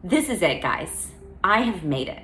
This is it, guys. I have made it.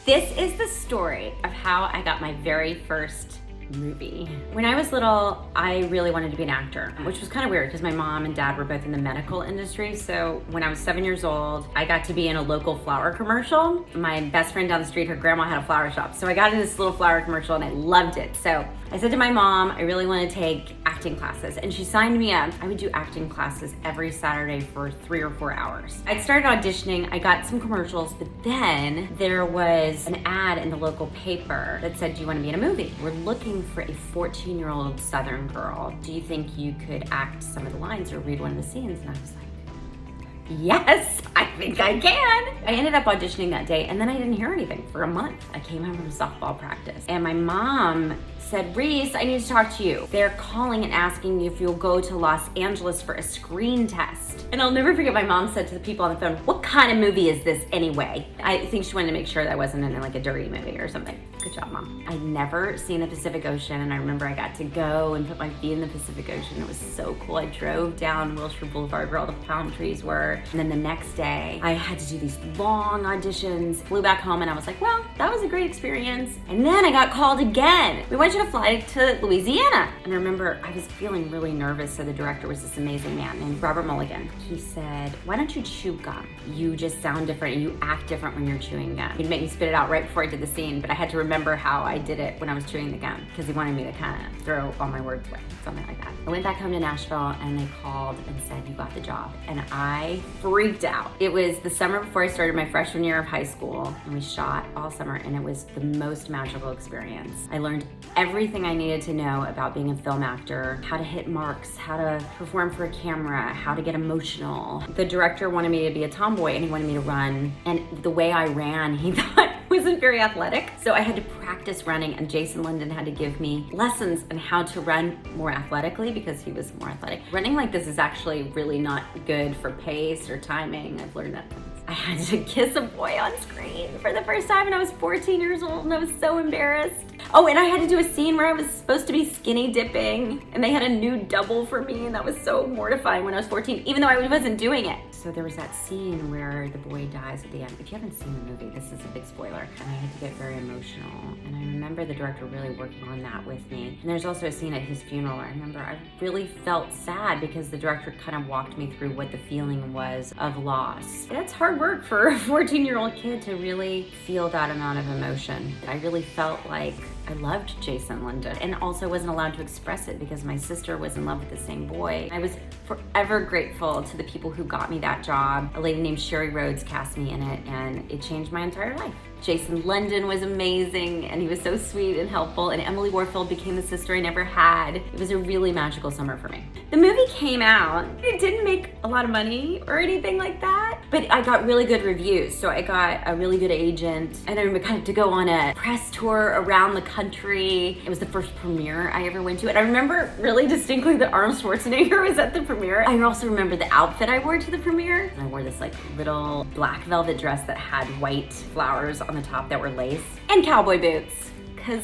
This is the story of how I got my very first movie. When I was little, I really wanted to be an actor, which was kind of weird because my mom and dad were both in the medical industry. So when I was 7 years old, I got to be in a local flower commercial. My best friend down the street, her grandma had a flower shop. So I got in this little flower commercial and I loved it. So I said to my mom, I really want to take acting classes, and she signed me up. I would do acting classes every Saturday for 3 or 4 hours. I'd started auditioning, I got some commercials, but then there was an ad in the local paper that said, do you want to be in a movie? We're looking for a 14-year-old Southern girl. Do you think you could act some of the lines or read one of the scenes? And I was like, yes, I think I can. I ended up auditioning that day, and then I didn't hear anything for a month. I came home from softball practice, and my mom said, Reese, I need to talk to you. They're calling and asking if you'll go to Los Angeles for a screen test. And I'll never forget my mom said to the people on the phone, what kind of movie is this anyway? I think she wanted to make sure that I wasn't in like a dirty movie or something. Good job, Mom. I'd never seen the Pacific Ocean, and I remember I got to go and put my feet in the Pacific Ocean. It was so cool. I drove down Wilshire Boulevard where all the palm trees were. And then the next day, I had to do these long auditions, flew back home, and I was like, well, that was a great experience. And then I got called again. We want you to fly to Louisiana. And I remember I was feeling really nervous, so the director was this amazing man named Robert Mulligan. He said, why don't you chew gum? You just sound different and you act different when you're chewing gum. He'd make me spit it out right before I did the scene, but I had to remember how I did it when I was chewing the gum because he wanted me to kind of throw all my words away, something like that. I went back home to Nashville and they called and said, you got the job. And I freaked out. It was the summer before I started my freshman year of high school, and we shot all summer, and it was the most magical experience. I learned everything I needed to know about being a film actor, how to hit marks, how to perform for a camera, how to get emotional. The director wanted me to be a tomboy and he wanted me to run, and the way I ran, he thought wasn't very athletic. So I had to practice running, and Jason Linden had to give me lessons on how to run more athletically because he was more athletic. Running like this is actually really not good for pace or timing. I've learned that. I had to kiss a boy on screen for the first time, and I was 14 years old, and I was so embarrassed. Oh, and I had to do a scene where I was supposed to be skinny dipping, and they had a nude double for me, and that was so mortifying when I was 14, even though I wasn't doing it. So there was that scene where the boy dies at the end. If you haven't seen the movie, this is a big spoiler, and I had to get very emotional. And I remember the director really working on that with me. And there's also a scene at his funeral. I remember I really felt sad because the director kind of walked me through what the feeling was of loss. That's hard work for a 14-year-old kid to really feel that amount of emotion. I really felt like I loved Jason Linden, and also wasn't allowed to express it because my sister was in love with the same boy. I was forever grateful to the people who got me that job. A lady named Sherry Rhodes cast me in it, and it changed my entire life. Jason Linden was amazing, and he was so sweet and helpful, and Emily Warfield became the sister I never had. It was a really magical summer for me. The movie came out. It didn't make a lot of money or anything like that, but I got really good reviews, so I got a really good agent, and I got to go on a press tour around the country. It was the first premiere I ever went to, and I remember really distinctly that Arnold Schwarzenegger was at the premiere. I also remember the outfit I wore to the premiere. I wore this like little black velvet dress that had white flowers on the top that were lace, and cowboy boots, because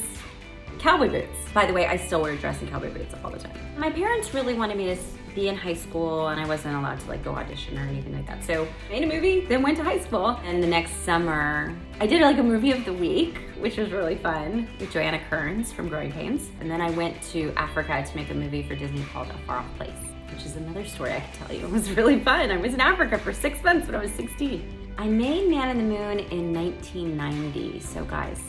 cowboy boots. By the way, I still wear a dress and cowboy boots all the time. My parents really wanted me to be in high school, and I wasn't allowed to like go audition or anything like that. So I made a movie, then went to high school, and the next summer I did like a movie of the week, which was really fun, with Joanna Kearns from Growing Pains. And then I went to Africa to make a movie for Disney called A Far Off Place, which is another story I could tell you. It was really fun. I was in Africa for 6 months when I was 16. I made Man in the Moon in 1990, so guys,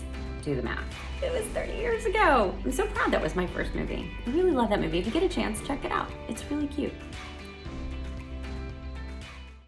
do the math. It was 30 years ago. I'm so proud that was my first movie. I really love that movie. If you get a chance, check it out. It's really cute.